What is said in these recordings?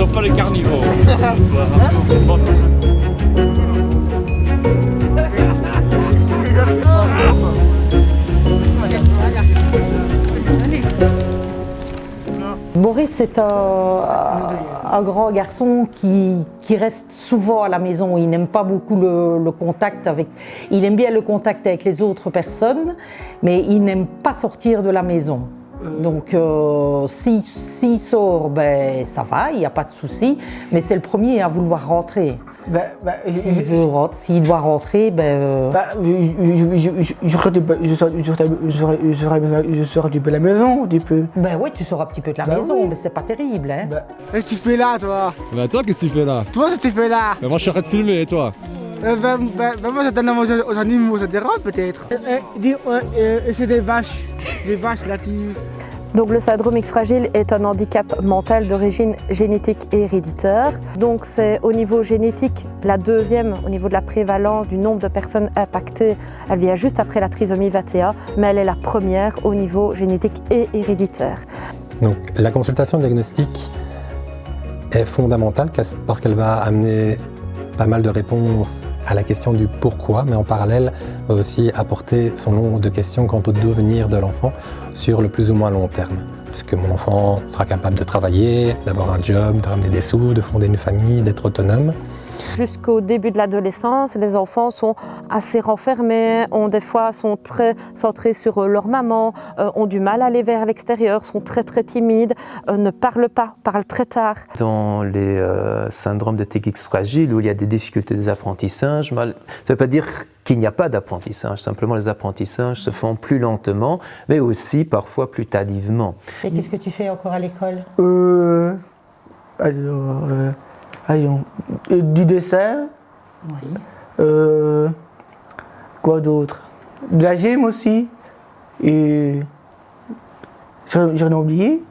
doit pas les carnivores. Boris est un grand garçon qui reste souvent à la maison. Il n'aime pas beaucoup le contact avec... Il aime bien le contact avec les autres personnes, mais il n'aime pas sortir de la maison. Donc s'il sort, ben, ça va, il n'y a pas de souci, mais c'est le premier à vouloir rentrer. S'il doit rentrer, je sors un petit peu de la maison, un petit peu. Ben oui, tu sors un petit peu de la maison, oui. mais c'est pas terrible, hein. Qu'est-ce que tu fais là, toi? Bah toi, qu'est-ce que tu fais là? Toi, ce que tu fais là? Bah moi je suis en train de filmer, et toi? Moi, ça donne à manger aux animaux, ça dérange peut-être. C'est des vaches là qui... Donc le syndrome X fragile est un handicap mental d'origine génétique et héréditaire. Donc c'est au niveau génétique la deuxième au niveau de la prévalence du nombre de personnes impactées. Elle vient juste après la trisomie 21, mais elle est la première au niveau génétique et héréditaire. Donc la consultation diagnostique est fondamentale parce qu'elle va amener pas mal de réponses à la question du pourquoi, mais en parallèle va aussi apporter son lot de questions quant au devenir de l'enfant sur le plus ou moins long terme. Est-ce que mon enfant sera capable de travailler, d'avoir un job, de ramener des sous, de fonder une famille, d'être autonome? Jusqu'au début de l'adolescence, les enfants sont assez renfermés, des fois sont très centrés sur leur maman, ont du mal à aller vers l'extérieur, sont très timides, ne parlent pas, parlent très tard. Dans les syndromes de TX fragile où il y a des difficultés des apprentissages, ça ne veut pas dire qu'il n'y a pas d'apprentissage, simplement les apprentissages se font plus lentement, mais aussi parfois plus tardivement. Et qu'est-ce que tu fais encore à l'école? Du dessin. Oui. Quoi d'autre? De la gym aussi. Et j'en ai oublié.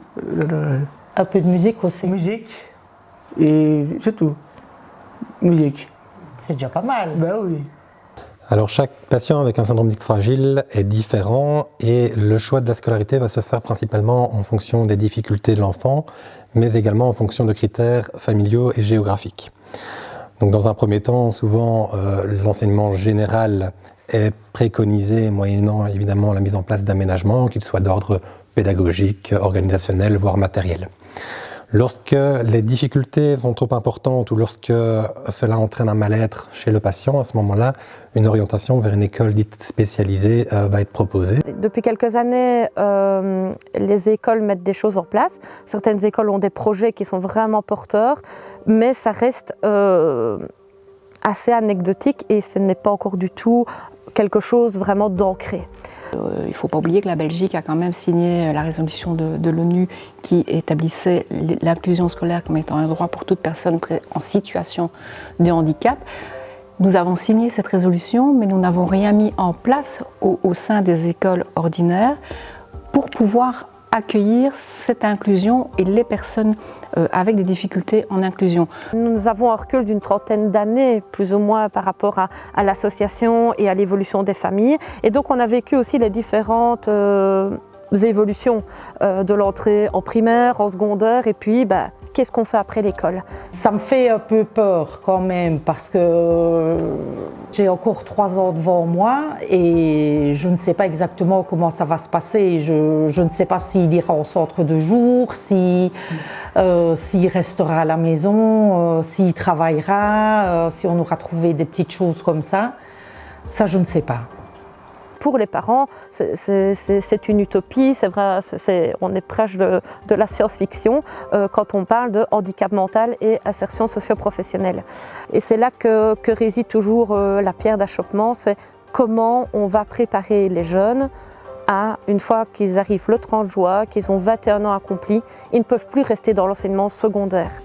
Un peu de musique aussi. Musique. Et c'est tout. Musique. C'est déjà pas mal. Ben oui. Alors chaque patient avec un syndrome X fragile est différent et le choix de la scolarité va se faire principalement en fonction des difficultés de l'enfant, mais également en fonction de critères familiaux et géographiques. Donc dans un premier temps, souvent l'enseignement général est préconisé moyennant évidemment la mise en place d'aménagements, qu'ils soient d'ordre pédagogique, organisationnel, voire matériel. Lorsque les difficultés sont trop importantes ou lorsque cela entraîne un mal-être chez le patient, à ce moment-là, une orientation vers une école dite spécialisée va être proposée. Depuis quelques années, les écoles mettent des choses en place. Certaines écoles ont des projets qui sont vraiment porteurs, mais ça reste assez anecdotique et ce n'est pas encore du tout quelque chose vraiment d'ancré. Il ne faut pas oublier que la Belgique a quand même signé la résolution de l'ONU qui établissait l'inclusion scolaire comme étant un droit pour toute personne en situation de handicap. Nous avons signé cette résolution, mais nous n'avons rien mis en place au sein des écoles ordinaires pour pouvoir accueillir cette inclusion et les personnes avec des difficultés en inclusion. Nous avons un recul d'une trentaine d'années, plus ou moins, par rapport à l'association et à l'évolution des familles. Et donc on a vécu aussi les différentes évolutions de l'entrée en primaire, en secondaire, et puis qu'est-ce qu'on fait après l'école? Ça me fait un peu peur quand même parce que j'ai encore 3 ans devant moi et je ne sais pas exactement comment ça va se passer. Je ne sais pas s'il ira au centre de jour, s'il restera à la maison, s'il travaillera, si on aura trouvé des petites choses comme ça. Ça, je ne sais pas. Pour les parents, c'est une utopie, c'est vrai, on est proche de la science-fiction quand on parle de handicap mental et insertion socio-professionnelle. Et c'est là que réside toujours la pierre d'achoppement, c'est comment on va préparer les jeunes à, une fois qu'ils arrivent le 30 juin, qu'ils ont 21 ans accomplis, ils ne peuvent plus rester dans l'enseignement secondaire.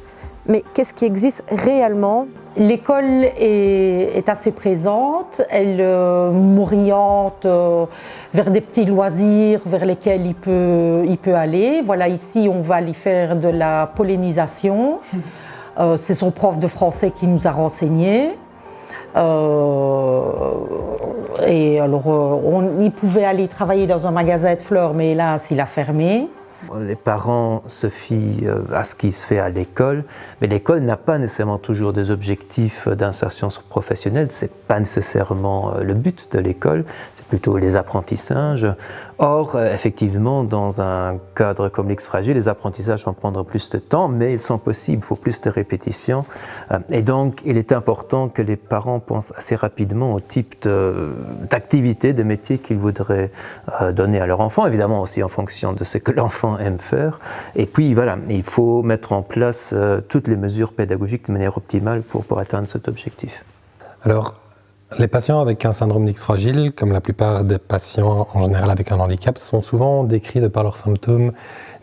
Mais qu'est-ce qui existe réellement? L'école est assez présente, elle m'oriente vers des petits loisirs vers lesquels il peut aller. Voilà, ici on va aller faire de la pollinisation. C'est son prof de français qui nous a renseigné. Et alors, il pouvait aller travailler dans un magasin de fleurs, mais hélas, il a fermé. Les parents se fient à ce qui se fait à l'école, mais l'école n'a pas nécessairement toujours des objectifs d'insertion professionnelle, ce n'est pas nécessairement le but de l'école, c'est plutôt les apprentissages. Or, effectivement, dans un cadre comme l'X-Fragile, les apprentissages vont prendre plus de temps, mais ils sont possibles, il faut plus de répétitions. Et donc, il est important que les parents pensent assez rapidement au type d'activité, de métier qu'ils voudraient donner à leur enfant, évidemment aussi en fonction de ce que l'enfant aime faire. Et puis, voilà, il faut mettre en place toutes les mesures pédagogiques de manière optimale pour atteindre cet objectif. Alors, les patients avec un syndrome d'X fragile, comme la plupart des patients en général avec un handicap, sont souvent décrits de par leurs symptômes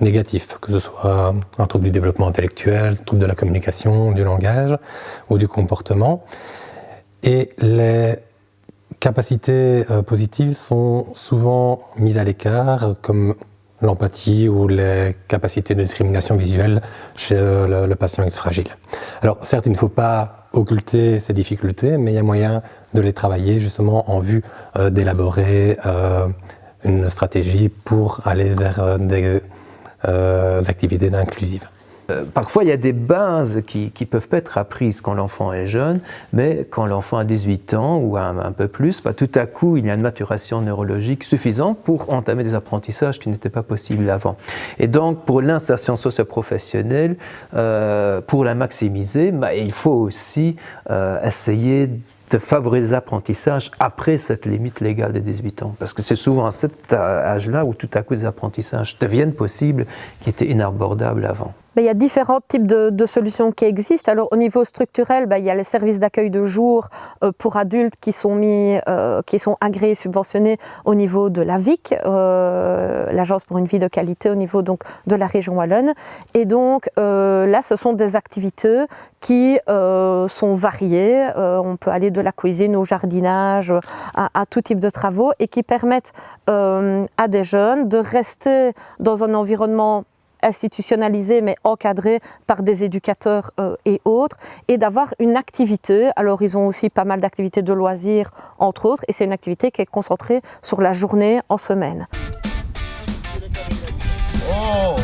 négatifs, que ce soit un trouble du développement intellectuel, un trouble de la communication, du langage ou du comportement. Et les capacités positives sont souvent mises à l'écart, comme l'empathie ou les capacités de discrimination visuelle chez le patient X fragile. Alors certes, il ne faut pas occulter ces difficultés, mais il y a moyen de les travailler justement en vue d'élaborer une stratégie pour aller vers des activités inclusives. Parfois, il y a des bases qui peuvent être apprises quand l'enfant est jeune, mais quand l'enfant a 18 ans ou un peu plus, tout à coup, il y a une maturation neurologique suffisante pour entamer des apprentissages qui n'étaient pas possibles avant. Et donc, pour l'insertion socio-professionnelle, pour la maximiser, il faut aussi essayer de favoriser l'apprentissage après cette limite légale de 18 ans. Parce que c'est souvent à cet âge-là où tout à coup des apprentissages deviennent possibles qui étaient inabordables avant. Il y a différents types de solutions qui existent. Alors, au niveau structurel, il y a les services d'accueil de jour pour adultes qui sont agréés, subventionnés au niveau de la VIC, l'Agence pour une vie de qualité au niveau donc, de la région wallonne. Et donc là, ce sont des activités qui sont variées. On peut aller de la cuisine au jardinage, à tout type de travaux et qui permettent à des jeunes de rester dans un environnement institutionnalisé mais encadré par des éducateurs et autres, et d'avoir une activité. Alors ils ont aussi pas mal d'activités de loisirs entre autres, et c'est une activité qui est concentrée sur la journée en semaine. Oh,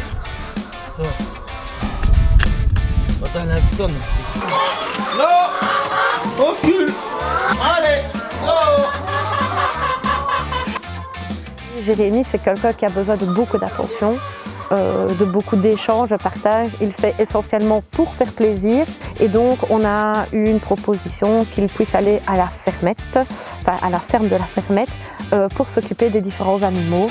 non, recule. Allez, oh. Jérémy, c'est quelqu'un qui a besoin de beaucoup d'attention, de beaucoup d'échanges, de partage. Il fait essentiellement pour faire plaisir, et donc on a eu une proposition qu'il puisse aller à la fermette, enfin à la ferme de la fermette, pour s'occuper des différents animaux.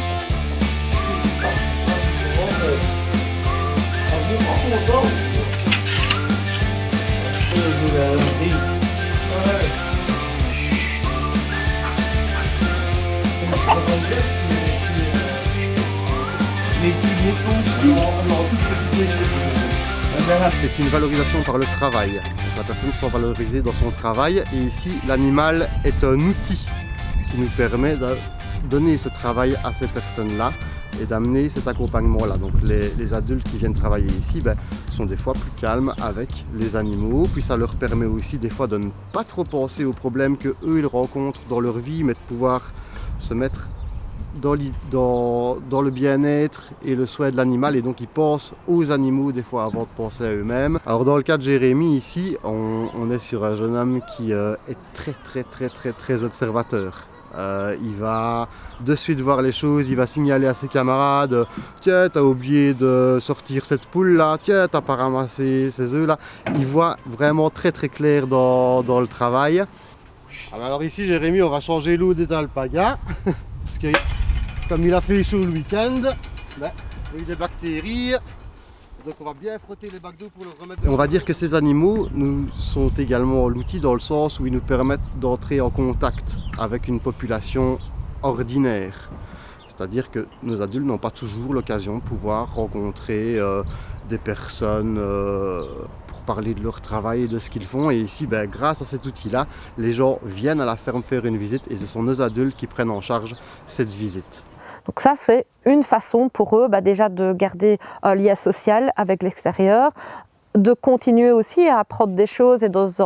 C'est une valorisation par le travail. Donc la personne soit valorisée dans son travail, et ici l'animal est un outil qui nous permet de donner ce travail à ces personnes-là et d'amener cet accompagnement-là. Donc les adultes qui viennent travailler ici sont des fois plus calmes avec les animaux, puis ça leur permet aussi des fois de ne pas trop penser aux problèmes qu'eux ils rencontrent dans leur vie, mais de pouvoir se mettre dans le bien-être et le souhait de l'animal, et donc ils pensent aux animaux des fois avant de penser à eux-mêmes. Alors dans le cas de Jérémy ici, on est sur un jeune homme qui est très observateur. Il va de suite voir les choses, il va signaler à ses camarades « Tiens, t'as oublié de sortir cette poule là, tiens, t'as pas ramassé ces œufs là ». Il voit vraiment très clair dans le travail. Alors ici Jérémy, on va changer l'eau des alpagas parce que comme il a fait chaud le week-end, il y a eu des bactéries. Donc on va bien frotter les bacs d'eau pour le remettre. On va dire que ces animaux nous sont également l'outil dans le sens où ils nous permettent d'entrer en contact avec une population ordinaire. C'est-à-dire que nos adultes n'ont pas toujours l'occasion de pouvoir rencontrer des personnes pour parler de leur travail et de ce qu'ils font. Et ici, grâce à cet outil-là, les gens viennent à la ferme faire une visite, et ce sont nos adultes qui prennent en charge cette visite. Donc ça, c'est une façon pour eux déjà de garder un lien social avec l'extérieur, de continuer aussi à apprendre des choses et dans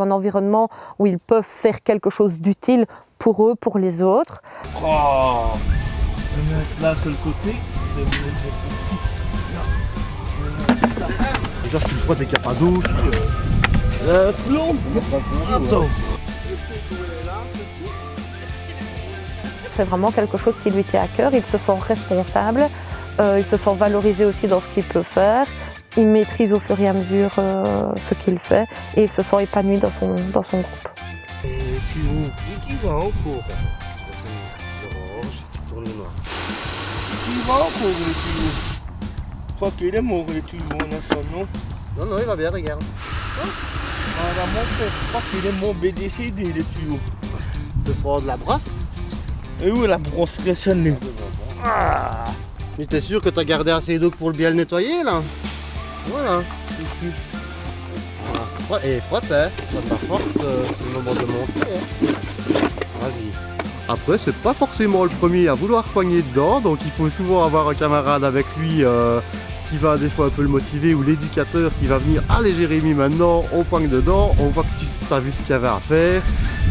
un environnement où ils peuvent faire quelque chose d'utile pour eux, pour les autres. Oh, je vais mettre là sur le côté, je vais mettre Déjà, si tu le frottes et qu'il n'y a pas d'eau, Plomb. Attends. C'est vraiment quelque chose qui lui tient à cœur, il se sent responsable, il se sent valorisé aussi dans ce qu'il peut faire, il maîtrise au fur et à mesure ce qu'il fait et il se sent épanoui dans son groupe. Et tu vas encore. tourne le noir. Tu vas encore le tuyau. Je crois qu'il est mort le tuyau, on a ça, non? Non, non, il va bien, regarde. Voilà, mon frère, je crois qu'il est mort BDCD le tuyau. De prendre la brosse. Et où est la brosse cressonnée? Mais t'es sûr que t'as gardé assez d'eau pour bien le nettoyer là? Voilà, ici. Voilà. Et frotte, hein. Dans ta force, c'est le moment de montrer. Hein. Vas-y. Après, c'est pas forcément le premier à vouloir poigner dedans, donc il faut souvent avoir un camarade avec lui qui va des fois un peu le motiver, ou l'éducateur qui va venir. Allez Jérémy, maintenant on poigne dedans, on voit que tu as vu ce qu'il y avait à faire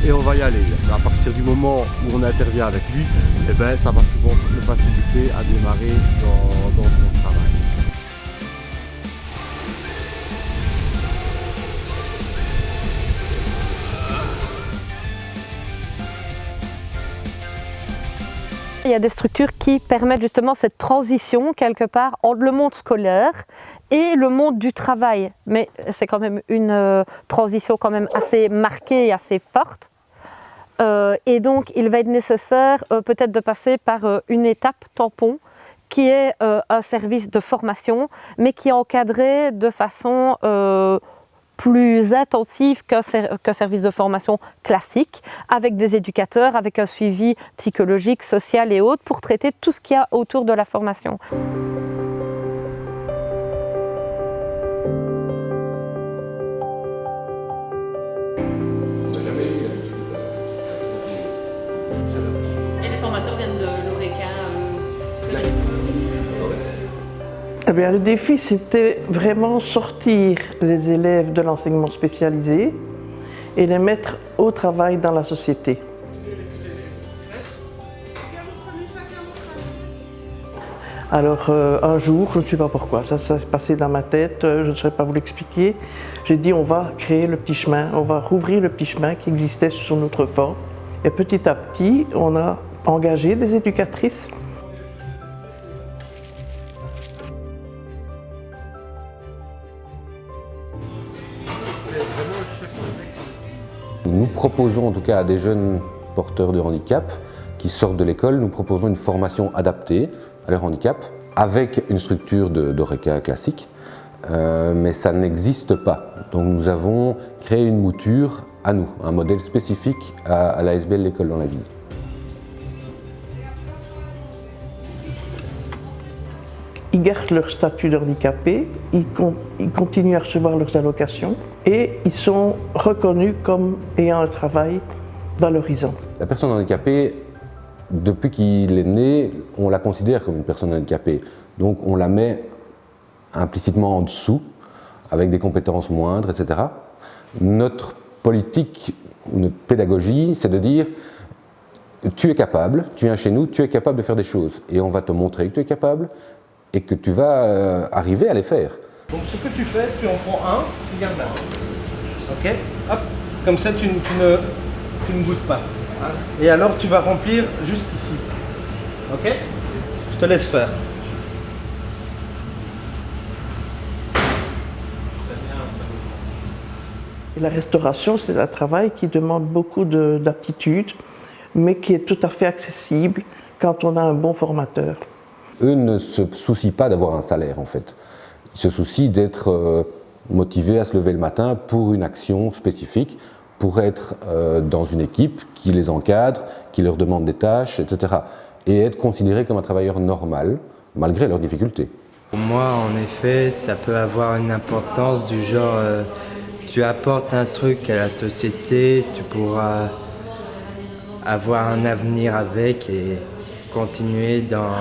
et on va y aller. À partir du moment où on intervient avec lui, eh ben, ça va souvent le faciliter à démarrer dans son travail. Il y a des structures qui permettent justement cette transition quelque part entre le monde scolaire et le monde du travail. Mais c'est quand même une transition quand même assez marquée et assez forte. Et donc il va être nécessaire peut-être de passer par une étape tampon qui est un service de formation, mais qui est encadré de façon plus intensive qu'un service de formation classique, avec des éducateurs, avec un suivi psychologique, social et autres, pour traiter tout ce qu'il y a autour de la formation. Et les formateurs viennent de l'Oreca. Eh bien, le défi, c'était vraiment sortir les élèves de l'enseignement spécialisé et les mettre au travail dans la société. Alors, un jour, je ne sais pas pourquoi, ça s'est passé dans ma tête, je ne saurais pas vous l'expliquer. J'ai dit, on va créer le petit chemin, on va rouvrir le petit chemin qui existait sur notre fort. Et petit à petit, on a engagé des éducatrices. Nous proposons en tout cas à des jeunes porteurs de handicap qui sortent de l'école, nous proposons une formation adaptée à leur handicap avec une structure d'Oreca classique, mais ça n'existe pas. Donc nous avons créé une mouture à nous, un modèle spécifique à l'ASBL L'école dans la ville. Ils gardent leur statut de handicapé, ils continuent à recevoir leurs allocations et ils sont reconnus comme ayant un travail valorisant. La personne handicapée, depuis qu'il est né, on la considère comme une personne handicapée. Donc on la met implicitement en dessous, avec des compétences moindres, etc. Notre politique, notre pédagogie, c'est de dire tu es capable, tu viens chez nous, tu es capable de faire des choses. Et on va te montrer que tu es capable et que tu vas arriver à les faire. Donc ce que tu fais, tu en prends un, tu gardes ça. Ok? Hop, comme ça tu ne goûtes pas. Et alors tu vas remplir jusqu'ici. Ok? Je te laisse faire. Et la restauration, c'est un travail qui demande beaucoup d'aptitudes, mais qui est tout à fait accessible quand on a un bon formateur. Eux ne se soucient pas d'avoir un salaire en fait. Ils se soucient d'être motivés à se lever le matin pour une action spécifique, pour être dans une équipe qui les encadre, qui leur demande des tâches, etc. Et être considérés comme un travailleur normal, malgré leurs difficultés. Pour moi, en effet, ça peut avoir une importance du genre tu apportes un truc à la société, tu pourras avoir un avenir avec et continuer dans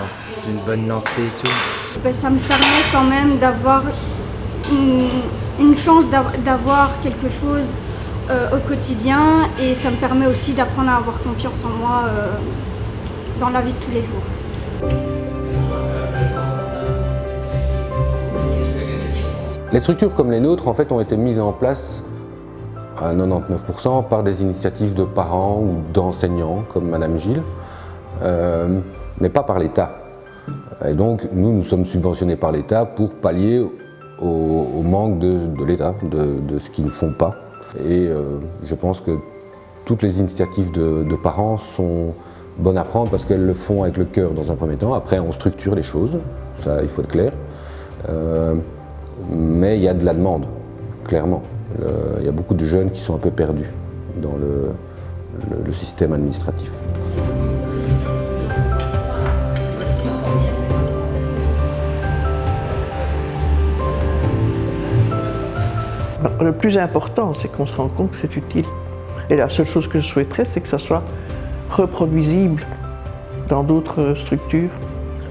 une bonne lancée et tout. Ben, ça me permet quand même d'avoir une chance d'avoir quelque chose au quotidien et ça me permet aussi d'apprendre à avoir confiance en moi dans la vie de tous les jours. Les structures comme les nôtres en fait, ont été mises en place à 99% par des initiatives de parents ou d'enseignants comme Madame Gilles, mais pas par l'État. Et donc nous sommes subventionnés par l'État pour pallier au manque de l'État, de ce qu'ils ne font pas. Et je pense que toutes les initiatives de parents sont bonnes à prendre parce qu'elles le font avec le cœur dans un premier temps. Après on structure les choses, ça il faut être clair. Mais il y a de la demande, clairement. Il y a beaucoup de jeunes qui sont un peu perdus dans le système administratif. Le plus important, c'est qu'on se rend compte que c'est utile. Et la seule chose que je souhaiterais, c'est que ça soit reproduisible dans d'autres structures,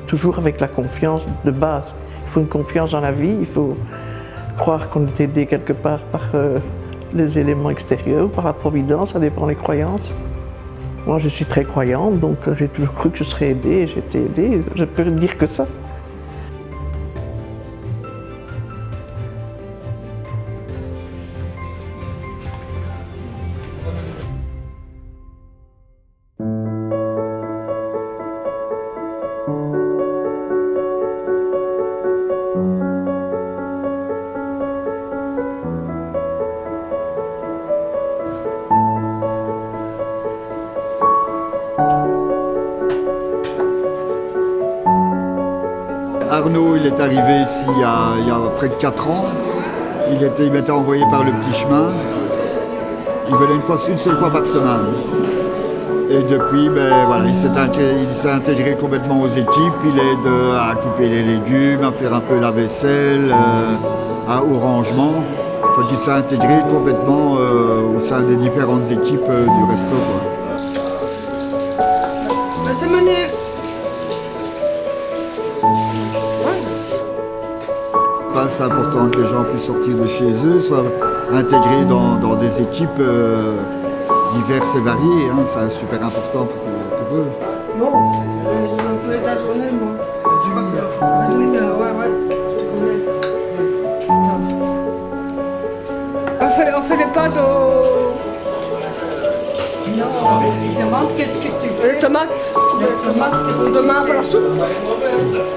toujours avec la confiance de base. Il faut une confiance dans la vie, il faut croire qu'on est aidé quelque part par les éléments extérieurs ou par la providence, ça dépend des croyances. Moi, je suis très croyante, donc j'ai toujours cru que je serais aidée et j'ai été aidée, je peux dire que ça. Arnaud, il est arrivé ici il y a près de 4 ans. Il m'était envoyé par le petit chemin. Il venait une seule fois par semaine. Et depuis, voilà, il s'est intégré complètement aux équipes. Il aide à couper les légumes, à faire un peu la vaisselle, au rangement. Donc, il s'est intégré complètement au sein des différentes équipes du resto. C'est mené. C'est important que les gens puissent sortir de chez eux, soient intégrés dans des équipes diverses et variées. Hein. C'est super important pour eux. Non, je vais la journée, moi. Tu vois que ouais, je te connais. On fait des pâtes Non, il demande qu'est-ce que tu fais. Les tomates. Demain pour la soupe.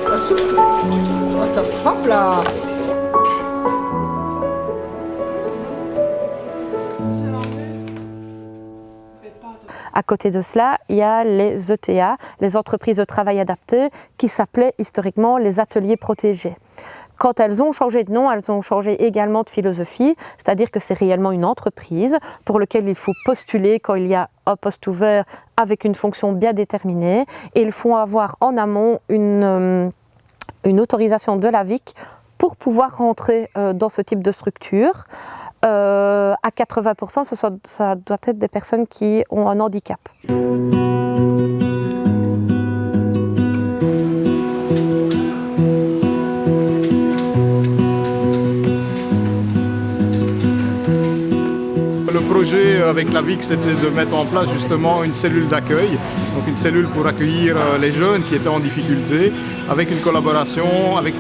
La soupe. Oh, ça frappe là. À côté de cela, il y a les ETA, les entreprises de travail adapté, qui s'appelaient historiquement les ateliers protégés. Quand elles ont changé de nom, elles ont changé également de philosophie, c'est-à-dire que c'est réellement une entreprise pour laquelle il faut postuler quand il y a un poste ouvert avec une fonction bien déterminée, et il faut avoir en amont une autorisation de la VIC pour pouvoir rentrer dans ce type de structure. À 80%, ça doit être des personnes qui ont un handicap. Le projet avec la VIC, c'était de mettre en place justement une cellule d'accueil, donc une cellule pour accueillir les jeunes qui étaient en difficulté, avec une collaboration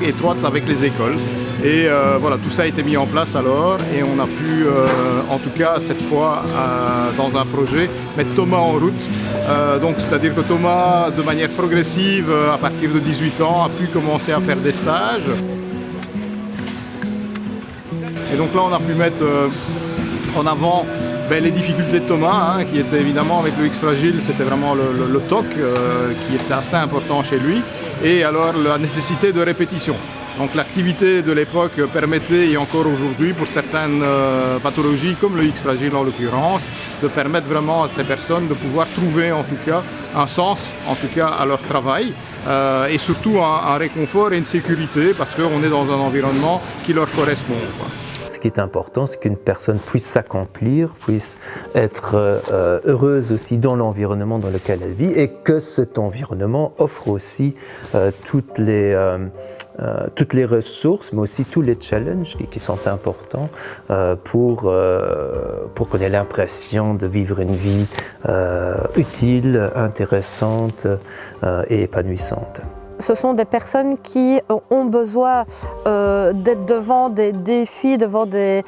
étroite avec les écoles. Et voilà, tout ça a été mis en place alors, et on a pu, en tout cas cette fois, dans un projet, mettre Thomas en route. Donc c'est-à-dire que Thomas, de manière progressive, à partir de 18 ans, a pu commencer à faire des stages. Et donc là, on a pu mettre en avant les difficultés de Thomas, qui était évidemment avec le X-Fragile, c'était vraiment le TOC qui était assez important chez lui, et alors la nécessité de répétition. Donc l'activité de l'époque permettait, et encore aujourd'hui pour certaines pathologies comme le X-Fragile en l'occurrence, de permettre vraiment à ces personnes de pouvoir trouver en tout cas un sens en tout cas à leur travail, et surtout un réconfort et une sécurité parce qu'on est dans un environnement qui leur correspond, quoi. Ce qui est important, c'est qu'une personne puisse s'accomplir, puisse être heureuse aussi dans l'environnement dans lequel elle vit, et que cet environnement offre aussi toutes les ressources, mais aussi tous les challenges qui sont importants pour qu'on ait l'impression de vivre une vie utile, intéressante et épanouissante. ce sont des personnes qui ont besoin d'être devant des défis, devant des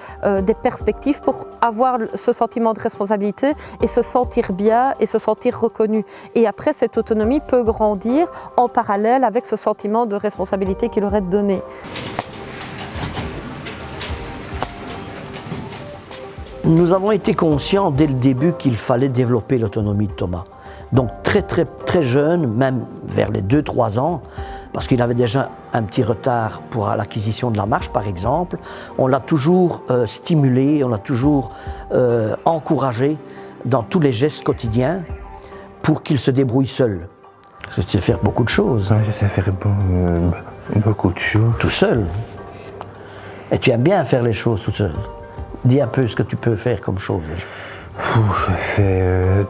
perspectives pour avoir ce sentiment de responsabilité et se sentir bien et se sentir reconnu. Et après, cette autonomie peut grandir en parallèle avec ce sentiment de responsabilité qui leur est donné. Nous avons été conscients dès le début qu'il fallait développer l'autonomie de Thomas. Donc très jeune, même vers les 2-3 ans, parce qu'il avait déjà un petit retard pour l'acquisition de la marche par exemple, on l'a toujours stimulé, on l'a toujours encouragé dans tous les gestes quotidiens pour qu'il se débrouille seul. Parce que tu sais faire beaucoup de choses. Ouais, je sais faire beaucoup de choses. Tout seul. Et tu aimes bien faire les choses tout seul. Dis un peu ce que tu peux faire comme chose.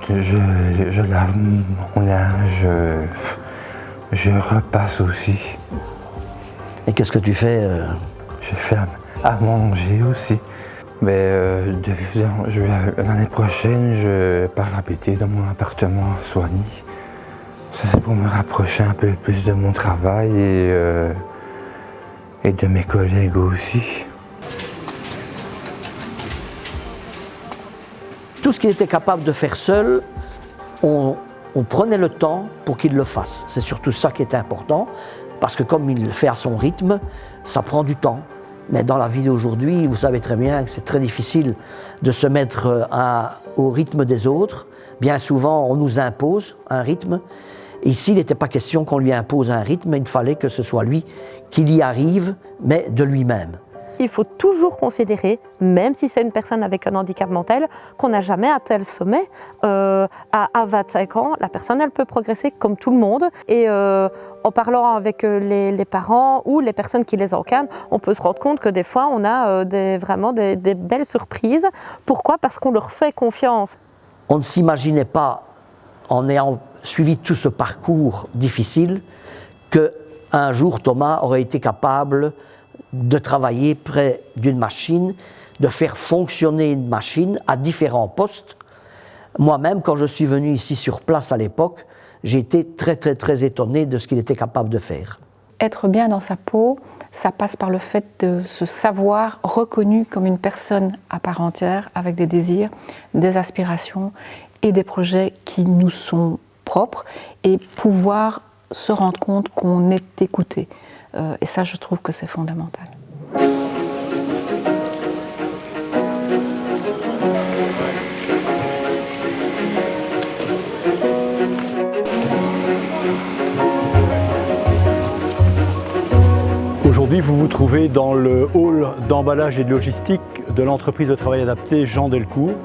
Je lave mon linge, je repasse aussi. Et qu'est-ce que tu fais Je fais à manger aussi. Mais l'année prochaine, je pars habiter dans mon appartement à Soigny. Ça, c'est pour me rapprocher un peu plus de mon travail et de mes collègues aussi. Tout ce qu'il était capable de faire seul, on prenait le temps pour qu'il le fasse. C'est surtout ça qui est important, parce que comme il le fait à son rythme, ça prend du temps. Mais dans la vie d'aujourd'hui, vous savez très bien que c'est très difficile de se mettre au rythme des autres. Bien souvent, on nous impose un rythme. Ici, il n'était pas question qu'on lui impose un rythme, mais il fallait que ce soit lui qui y arrive, mais de lui-même. Il faut toujours considérer, même si c'est une personne avec un handicap mental, qu'on n'a jamais atteint le sommet. À 25 ans, la personne, elle peut progresser comme tout le monde. Et en parlant avec les parents ou les personnes qui les encadrent, on peut se rendre compte que des fois, on a vraiment des belles surprises. Pourquoi ? Parce qu'on leur fait confiance. On ne s'imaginait pas, en ayant suivi tout ce parcours difficile, qu'un jour Thomas aurait été capable de travailler près d'une machine, de faire fonctionner une machine à différents postes. Moi-même, quand je suis venu ici sur place à l'époque, j'ai été très étonné de ce qu'il était capable de faire. Être bien dans sa peau, ça passe par le fait de se savoir reconnu comme une personne à part entière, avec des désirs, des aspirations et des projets qui nous sont propres, et pouvoir se rendre compte qu'on est écouté. Et ça, je trouve que c'est fondamental. Aujourd'hui, vous vous trouvez dans le hall d'emballage et de logistique de l'entreprise de travail adapté Jean Delcourt.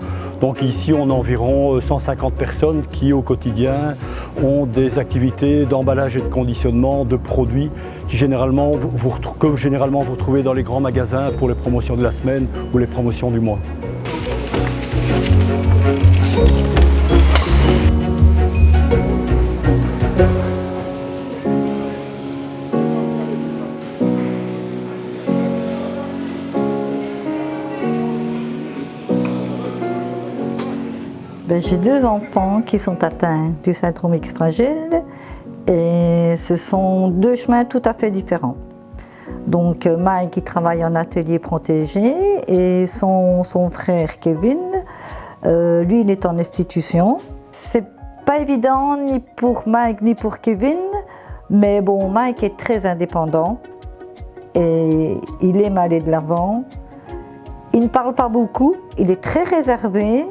Donc ici, on a environ 150 personnes qui, au quotidien, ont des activités d'emballage et de conditionnement de produits que généralement vous retrouvez dans les grands magasins pour les promotions de la semaine ou les promotions du mois. J'ai 2 enfants qui sont atteints du syndrome X fragile et ce sont 2 chemins tout à fait différents. Donc Mike qui travaille en atelier protégé et son frère Kevin, lui il est en institution. C'est pas évident ni pour Mike ni pour Kevin, mais bon, Mike est très indépendant et il aime aller de l'avant. Il ne parle pas beaucoup, il est très réservé.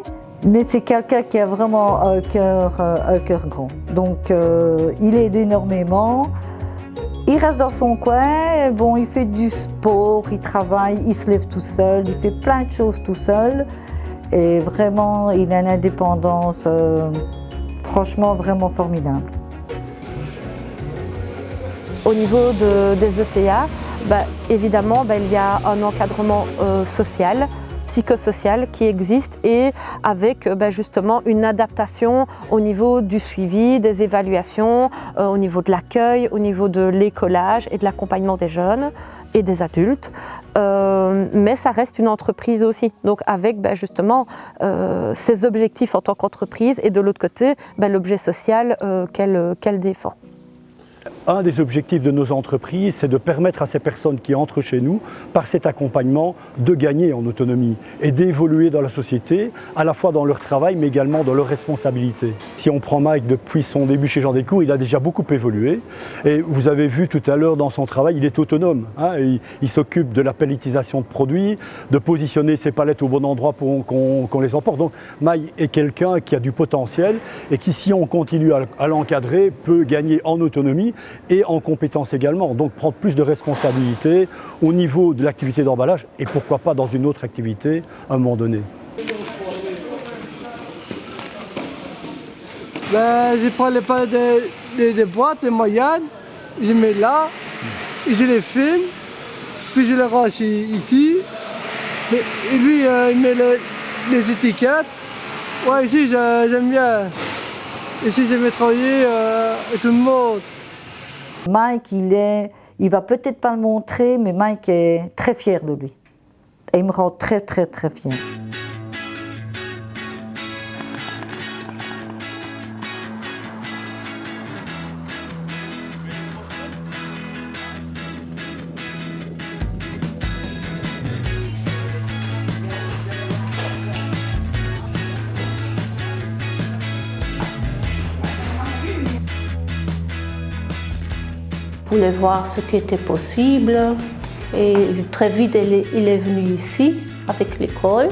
Mais c'est quelqu'un qui a vraiment un cœur grand. Donc il aide énormément. Il reste dans son coin, bon, il fait du sport, il travaille, il se lève tout seul, il fait plein de choses tout seul. Et vraiment, il a une indépendance franchement vraiment formidable. Au niveau des ETA, évidemment, il y a un encadrement social, psychosocial qui existe et avec justement une adaptation au niveau du suivi, des évaluations, au niveau de l'accueil, au niveau de l'écolage et de l'accompagnement des jeunes et des adultes. Mais ça reste une entreprise aussi, donc avec justement ses objectifs en tant qu'entreprise et de l'autre côté l'objet social qu'elle défend. Un des objectifs de nos entreprises, c'est de permettre à ces personnes qui entrent chez nous, par cet accompagnement, de gagner en autonomie et d'évoluer dans la société, à la fois dans leur travail, mais également dans leurs responsabilités. Si on prend Mike depuis son début chez Jean Delcourt, il a déjà beaucoup évolué. Et vous avez vu tout à l'heure dans son travail, il est autonome. Il s'occupe de la pallettisation de produits, de positionner ses palettes au bon endroit pour qu'on les emporte. Donc Mike est quelqu'un qui a du potentiel et qui, si on continue à l'encadrer, peut gagner en autonomie et en compétences également, donc prendre plus de responsabilités au niveau de l'activité d'emballage et pourquoi pas dans une autre activité à un moment donné. Je prends les palettes des boîtes, des moyennes, je mets là, je les filme, puis je les range ici, et lui il met les étiquettes. Ouais, ici j'aime bien, ici j'aime travailler et tout le monde. Mike, il va peut-être pas le montrer, mais Mike est très fier de lui. Et il me rend très très très fier. Il voulait voir ce qui était possible et très vite il est venu ici avec l'école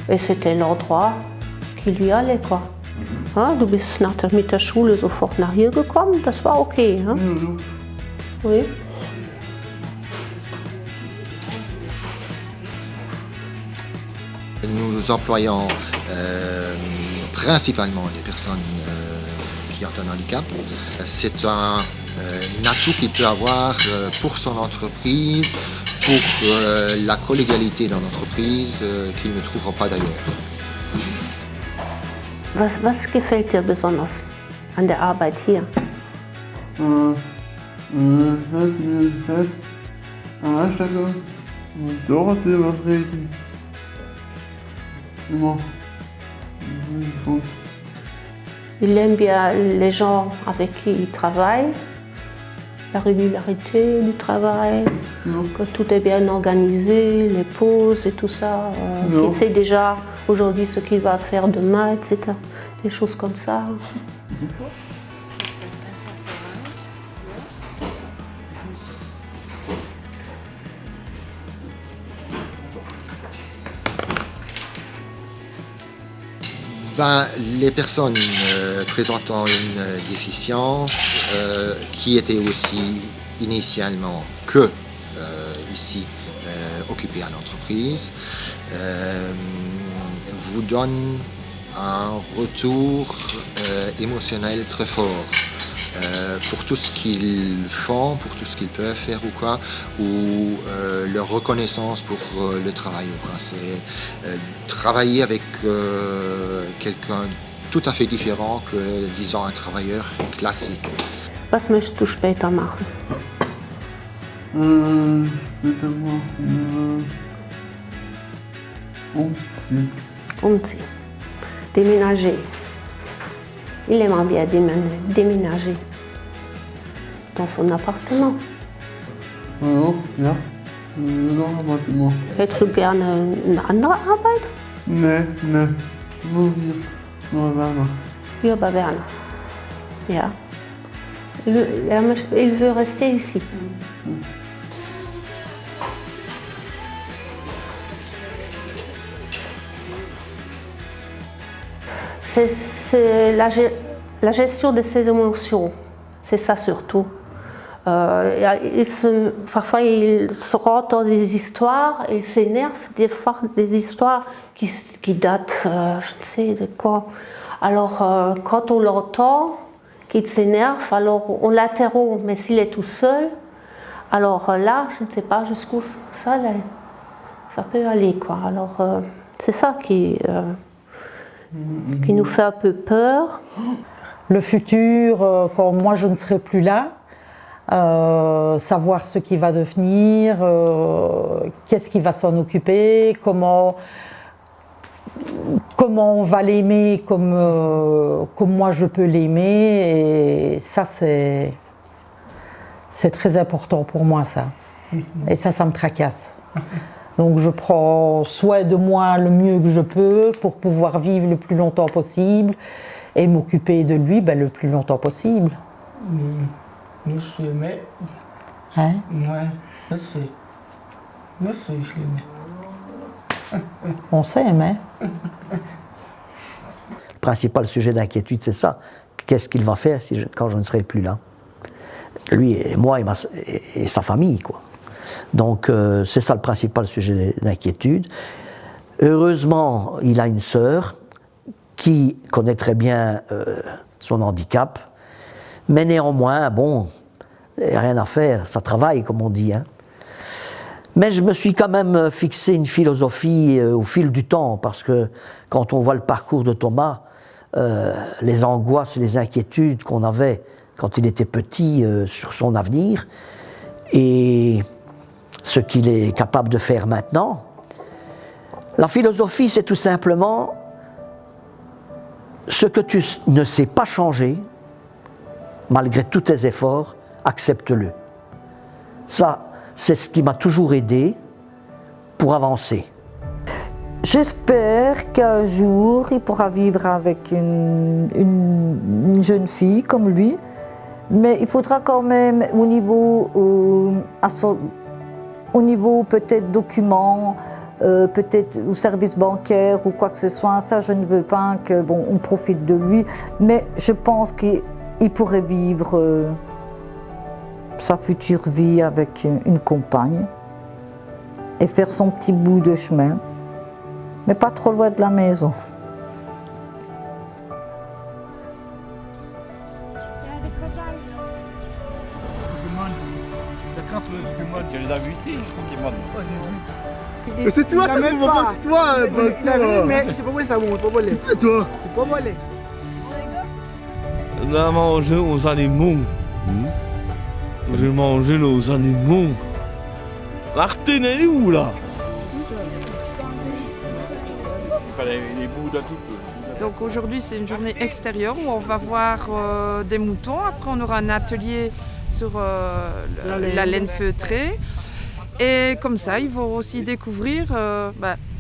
et c'était l'endroit qui lui allait quoi. Du bist mit der Schule sofort nach hier gekommen, das war okay. Oui. Nous employons principalement des personnes qui ont un handicap. C'est un atout qu'il peut avoir pour son entreprise, pour la collégialité dans l'entreprise qu'il ne trouvera pas d'ailleurs. Was gefällt dir besonders an der Arbeit hier? Il aime bien les gens avec qui il travaille, la régularité du travail, que tout est bien organisé, les pauses et tout ça. Il sait déjà aujourd'hui ce qu'il va faire demain, etc. Des choses comme ça. Les personnes présentant une déficience qui étaient aussi initialement que ici occupées à l'entreprise vous donnent un retour émotionnel très fort pour tout ce qu'ils font, pour tout ce qu'ils peuvent faire ou quoi, ou leur reconnaissance pour le travail ou quoi. C'est travailler avec quelqu'un tout à fait différent que, disons, un travailleur classique. Was möchtest du später machen? Später machen umziehen. Umziehen. Déménager. Il aimerait bien déménager dans son appartement. Ja, noch ein Appartement. Hättest du gerne eine andere Arbeit? Nee, nur hier, nur Werner. Hier bei Werner. Ja. Il veut rester ici. C'est la gestion de ses émotions, c'est ça surtout. Parfois il se rend dans des histoires et il s'énerve, des fois des histoires qui datent, je ne sais de quoi. Alors quand on l'entend, qu'il s'énerve, alors on l'interrompt, mais s'il est tout seul, alors là, je ne sais pas jusqu'où ça peut aller, quoi. Alors c'est ça qui nous fait un peu peur. Le futur, quand moi je ne serai plus là, savoir ce qui va devenir, qu'est-ce qui va s'en occuper, comment on va l'aimer comme moi je peux l'aimer, et ça c'est C'est très important pour moi ça. Et ça me tracasse. Donc je prends soin de moi le mieux que je peux pour pouvoir vivre le plus longtemps possible et m'occuper de lui le plus longtemps possible. Monsieur, mais... Hein? Ouais, monsieur. Monsieur, je l'aimais. On s'aime, hein? Le principal sujet d'inquiétude, c'est ça. Qu'est-ce qu'il va faire quand je ne serai plus là? Lui et moi et sa famille, quoi. Donc c'est ça le principal sujet d'inquiétude. Heureusement, il a une sœur qui connaît très bien son handicap, mais néanmoins, bon, rien à faire, ça travaille, comme on dit, hein. Mais je me suis quand même fixé une philosophie au fil du temps, parce que quand on voit le parcours de Thomas, les angoisses et les inquiétudes qu'on avait quand il était petit sur son avenir, et ce qu'il est capable de faire maintenant, la philosophie, c'est tout simplement ce que tu ne sais pas changer, malgré tous tes efforts, accepte-le. Ça, c'est ce qui m'a toujours aidé pour avancer. J'espère qu'un jour, il pourra vivre avec une jeune fille comme lui, mais il faudra quand même, au niveau peut-être documents, peut-être au service bancaire ou quoi que ce soit, ça je ne veux pas on profite de lui, mais je pense qu'il pourrait vivre sa future vie avec une compagne et faire son petit bout de chemin, mais pas trop loin de la maison. Tu les as vus ici, Pokémon? C'est toi, t'as vu, toi, mais c'est pas moi, ça monte, pas voler. C'est toi. C'est pas voler. On a mangé aux animaux. J'ai mangé aux animaux. Martine, elle est où là? Les bouts d'un tout peu. Donc aujourd'hui c'est une journée extérieure où on va voir des moutons. Après on aura un atelier sur la laine feutrée. Et comme ça ils vont aussi découvrir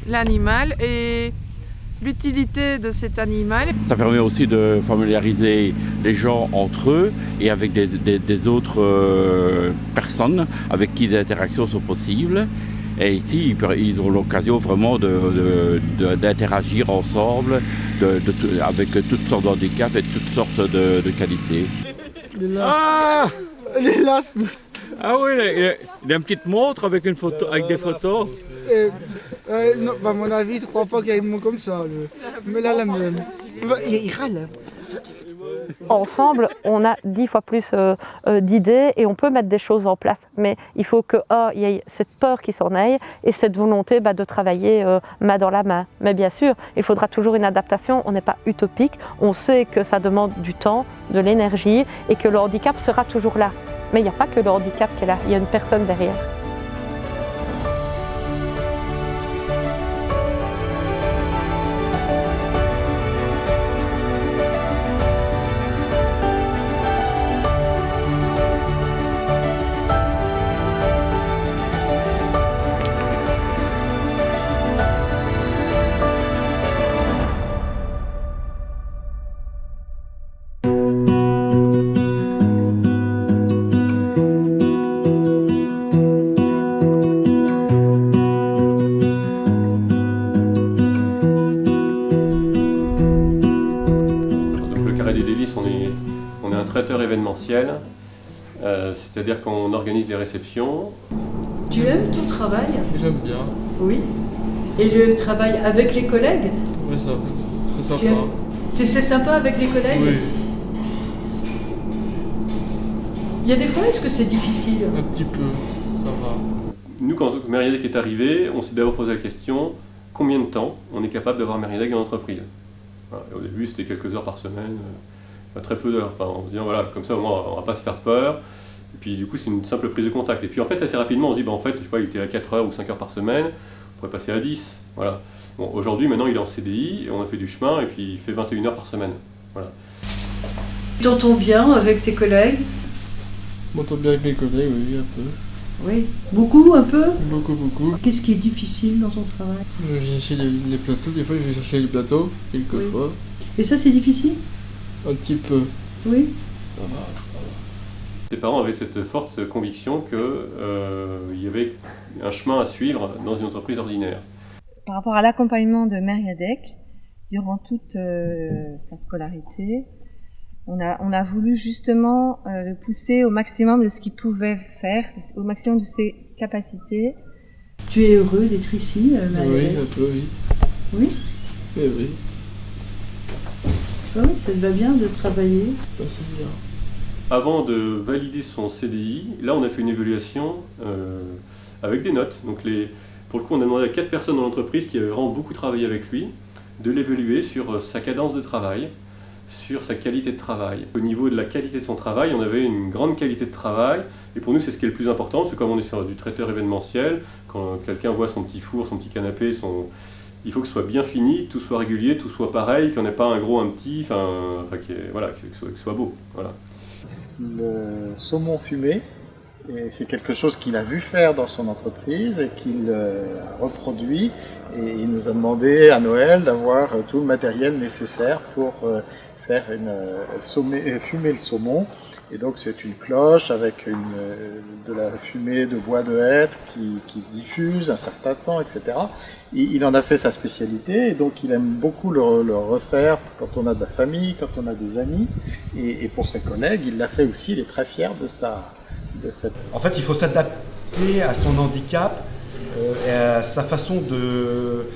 l'animal et l'utilité de cet animal. Ça permet aussi de familiariser les gens entre eux et avec des autres personnes avec qui les interactions sont possibles. Et ici, ils ont l'occasion vraiment d'interagir ensemble avec toutes sortes de handicaps et toutes sortes de qualités. Ah, il est là. Ah oui, il a une petite montre avec des photos. Non, à mon avis, je ne crois pas qu'il y ait une montre comme ça. Mais là, la même. Il râle. Ensemble, on a 10 fois plus d'idées et on peut mettre des choses en place. Mais il faut qu'il y ait cette peur qui s'en aille et cette volonté de travailler main dans la main. Mais bien sûr, il faudra toujours une adaptation. On n'est pas utopique. On sait que ça demande du temps, de l'énergie et que le handicap sera toujours là. Mais il n'y a pas que le handicap qui est là, il y a une personne derrière. Événementiel, c'est-à-dire qu'on organise des réceptions. Tu aimes ton travail? J'aime bien. Oui. Et le travail avec les collègues? Oui, ça, c'est sympa. C'est sympa avec les collègues? Oui. Il y a des fois, est-ce que c'est difficile? Un petit peu, ça va. Nous, quand Mériadec est arrivé, on s'est d'abord posé la question, combien de temps on est capable d'avoir Mériadec dans l'entreprise? Voilà. Au début, c'était quelques heures par semaine. Très peu d'heures, en se disant voilà, comme ça au moins on va pas se faire peur, et puis du coup c'est une simple prise de contact, et puis en fait assez rapidement on se dit en fait je sais pas, il était à 4 heures ou 5 heures par semaine, on pourrait passer à 10, voilà. Bon, aujourd'hui maintenant il est en CDI, et on a fait du chemin, et puis il fait 21 heures par semaine, voilà. Tu t'entends bien avec tes collègues? Je m'entends bien avec mes collègues, oui, un peu. Oui. Beaucoup, un peu? Beaucoup, beaucoup. Qu'est-ce qui est difficile dans ton travail? J'ai cherché les plateaux, des fois je vais chercher les plateaux, quelquefois. Et ça, c'est difficile? Un petit peu. Oui. Ça va. Ses parents avaient cette forte conviction qu'il y avait un chemin à suivre dans une entreprise ordinaire. Par rapport à l'accompagnement de Mériadec, durant toute sa scolarité, on a voulu justement le pousser au maximum de ce qu'il pouvait faire, au maximum de ses capacités. Tu es heureux d'être ici, Mériadec? Oui, un peu, oui. Oui? Oui. Oui, ça te va bien de travailler? Ça, c'est bien. Avant de valider son CDI, là on a fait une évaluation avec des notes. Donc pour le coup on a demandé à 4 personnes dans l'entreprise qui avaient vraiment beaucoup travaillé avec lui de l'évaluer sur sa cadence de travail, sur sa qualité de travail. Au niveau de la qualité de son travail, on avait une grande qualité de travail et pour nous c'est ce qui est le plus important, parce que comme on est sur du traiteur événementiel, quand quelqu'un voit son petit four, son petit canapé, il faut que ce soit bien fini, que tout soit régulier, tout soit pareil, qu'il n'y en ait pas un gros, un petit, que ce soit beau. Voilà. Le saumon fumé, et c'est quelque chose qu'il a vu faire dans son entreprise et qu'il a reproduit, et il nous a demandé à Noël d'avoir tout le matériel nécessaire pour faire fumer le saumon. Et donc c'est une cloche avec de la fumée de bois de hêtre qui diffuse un certain temps, etc. Il en a fait sa spécialité, et donc il aime beaucoup le refaire quand on a de la famille, quand on a des amis, et pour ses collègues, il l'a fait aussi, il est très fier de cette... En fait, il faut s'adapter à son handicap et à sa façon de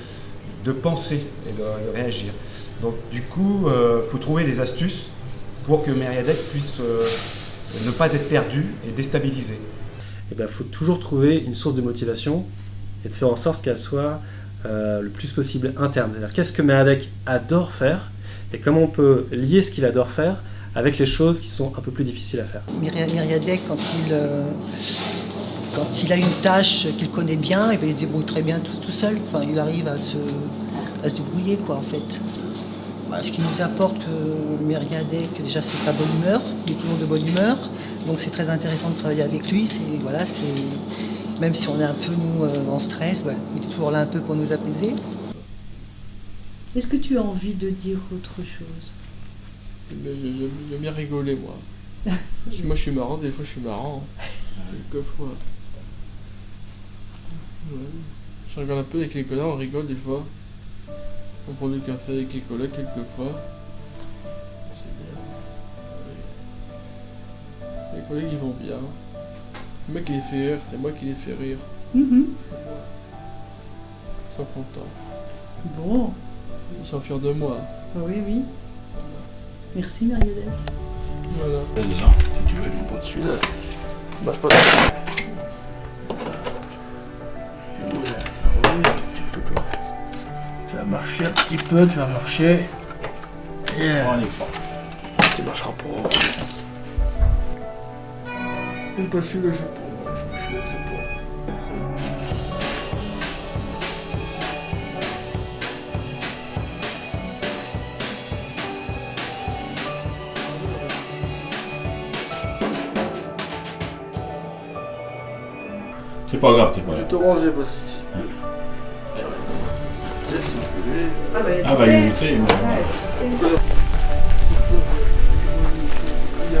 penser et de réagir. Donc du coup, il faut trouver des astuces pour que Mériadec puisse ne pas être perdu et déstabilisé. Il faut toujours trouver une source de motivation et de faire en sorte qu'elle soit le plus possible interne. C'est-à-dire qu'est-ce que Mériadec adore faire et comment on peut lier ce qu'il adore faire avec les choses qui sont un peu plus difficiles à faire. Mériadec, quand il a une tâche qu'il connaît bien, il se débrouille très bien tout seul. Enfin, il arrive à se débrouiller, quoi, en fait. Voilà, ce qui nous apporte que Mériadec, déjà, c'est sa bonne humeur. Il est toujours de bonne humeur. Donc c'est très intéressant de travailler avec lui. Même si on est un peu, nous, en stress, il est toujours là un peu pour nous apaiser. Est-ce que tu as envie de dire autre chose? J'aime bien rigoler, moi. Moi, je suis marrant, des fois, je suis marrant. Quelquefois. Ouais. Je rigole un peu avec les collègues, on rigole des fois. On prend du café avec les collègues, quelquefois. C'est bien. Ouais. Les collègues, ils vont bien. Le mec, il les fait rire, c'est moi qui les fais rire. Ils sont contents. Bon. Ils sont fiers de moi. Oui. Merci, Mériadec. Voilà. Là, si tu veux, mon pote, celui-là. Marche pas. Oui, un petit peu, toi. Tu vas marcher un petit peu, tu vas marcher. Yeah. On y va. Tu marcheras pas. C'est pas celui-là, je prends. Je suis là, je prends. C'est pas grave, t'es pas grave. Je te range les bosses. Ah bah il est monté, Il y a